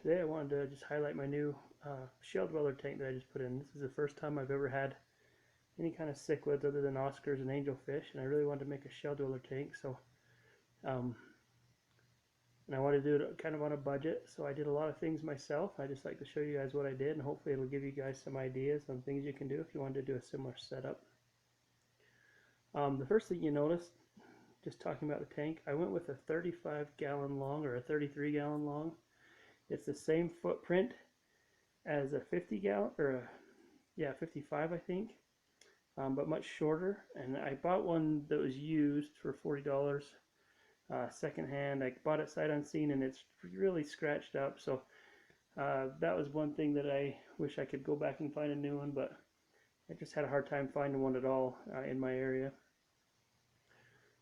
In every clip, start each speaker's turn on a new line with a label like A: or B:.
A: Today I wanted to just highlight my new shell dweller tank that I just put in. This is the first time I've ever had any kind of cichlids other than Oscars and angelfish, and I really wanted to make a shell dweller tank. So, and I wanted to do it kind of on a budget, so I did a lot of things myself. I just like to show you guys what I did, and hopefully it'll give you guys some ideas on things you can do if you wanted to do a similar setup. The first thing you notice, just talking about the tank, I went with a 35-gallon long or a 33-gallon long. It's the same footprint as a 50-gallon, or a 55 I think, but much shorter. And I bought one that was used for $40 secondhand. I bought it sight unseen, and it's really scratched up. So that was one thing that I wish I could go back and find a new one, but I just had a hard time finding one at all in my area.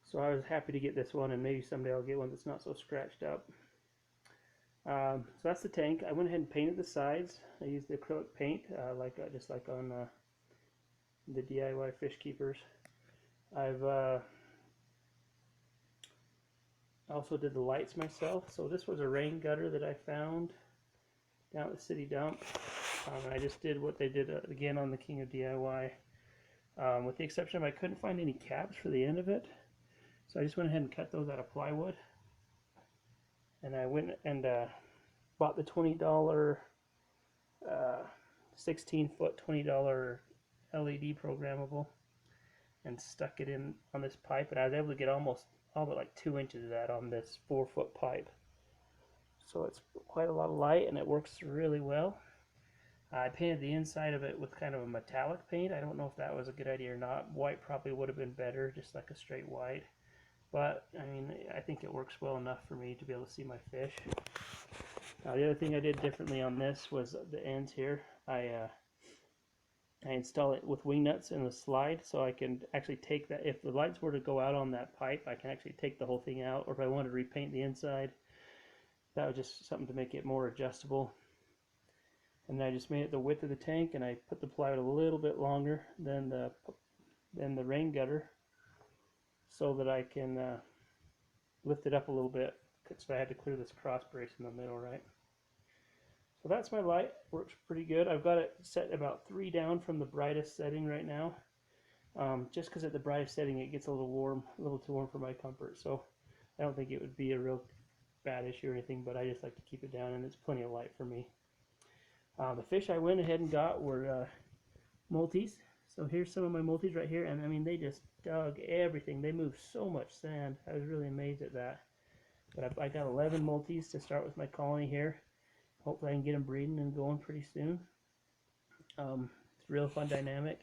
A: So I was happy to get this one, and maybe someday I'll get one that's not so scratched up. So that's the tank. I went ahead and painted the sides. I used the acrylic paint, just like on the DIY fish keepers. I've also did the lights myself. So this was a rain gutter that I found down at the city dump. And I just did what they did again on the King of DIY. With the exception of I couldn't find any caps for the end of it. So I just went ahead and cut those out of plywood. And I went and bought the $20 16-foot $20 LED programmable and stuck it in on this pipe, and I was able to get almost all but like 2 inches of that on this 4-foot pipe. So it's quite a lot of light, and it works really well. I painted the inside of it with kind of a metallic paint. I don't know if that was a good idea or not. White probably would have been better, just like a straight white. But, I mean, I think it works well enough for me to be able to see my fish. The other thing I did differently on this was the ends here. I install it with wing nuts in the slide, so I can actually take that. If the lights were to go out on that pipe, I can actually take the whole thing out. Or if I wanted to repaint the inside, that was just something to make it more adjustable. And then I just made it the width of the tank, and I put the plywood a little bit longer than the rain gutter, so that I can lift it up a little bit, because I had to clear this cross brace in the middle, right? So that's my light. Works pretty good. I've got it set about 3 down from the brightest setting right now, just because at the brightest setting it gets a little warm, a little too warm for my comfort. So I don't think it would be a real bad issue or anything, but I just like to keep it down, and it's plenty of light for me. The fish I went ahead and got were multis. So here's some of my multis right here, and I mean, they just dug everything. They moved so much sand. I was really amazed at that. But I got 11 multis to start with my colony here. Hopefully I can get them breeding and going pretty soon. It's a real fun dynamic.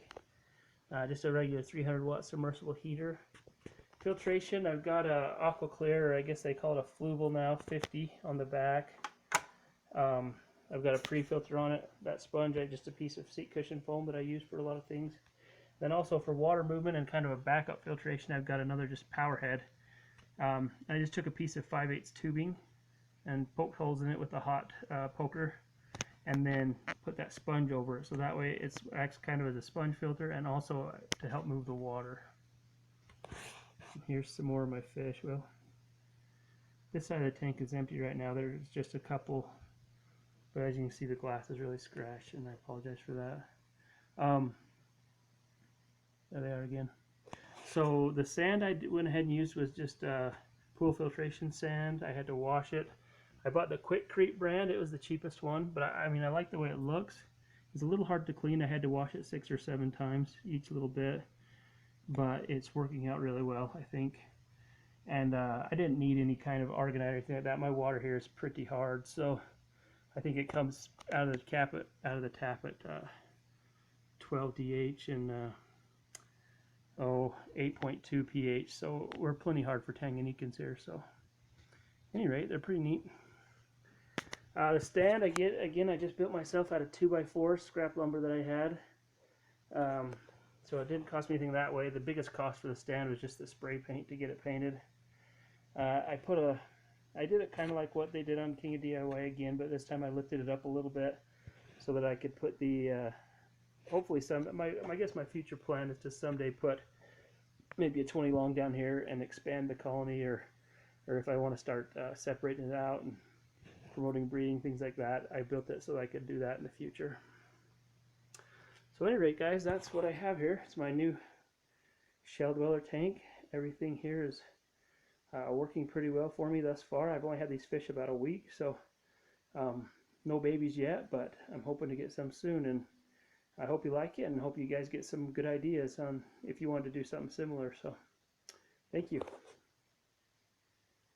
A: Just a regular 300-watt submersible heater. Filtration, I've got a Aqua Clear, or I guess they call it a Fluval now, 50 on the back. I've got a pre-filter on it. That sponge, just a piece of seat cushion foam that I use for a lot of things. Then also for water movement and kind of a backup filtration, I've got another just power head. I just took a piece of 5/8 tubing and poked holes in it with a hot poker, and then put that sponge over it, so that way it acts kind of as a sponge filter and also to help move the water. Here's some more of my fish. Well, this side of the tank is empty right now. There's just a couple, but as you can see, the glass is really scratched, and I apologize for that. There they are again. So the sand I went ahead and used was just pool filtration sand. I had to wash it. I bought the Quickcrete brand. It was the cheapest one, but I mean, I like the way it looks. It's a little hard to clean. I had to wash it 6 or 7 times each little bit, but it's working out really well, I think. And I didn't need any kind of argonite or anything like that. My water here is pretty hard, so I think it comes out of the tap at 12 DH and 8.2 pH. So we're plenty hard for Tanganyikans here. So, at any rate, they're pretty neat. The stand I just built myself out of 2x4 scrap lumber that I had. So it didn't cost me anything that way. The biggest cost for the stand was just the spray paint to get it painted. I did it kind of like what they did on King of DIY again, but this time I lifted it up a little bit so that I could put the, hopefully I guess my future plan is to someday put maybe a 20 long down here and expand the colony, or if I want to start separating it out and promoting breeding, things like that. I built it so I could do that in the future. So at any rate, guys, that's what I have here. It's my new shell dweller tank. Everything here is working pretty well for me thus far. I've only had these fish about a week, so no babies yet, but I'm hoping to get some soon, and I hope you like it, and hope you guys get some good ideas on if you want to do something similar. So thank you.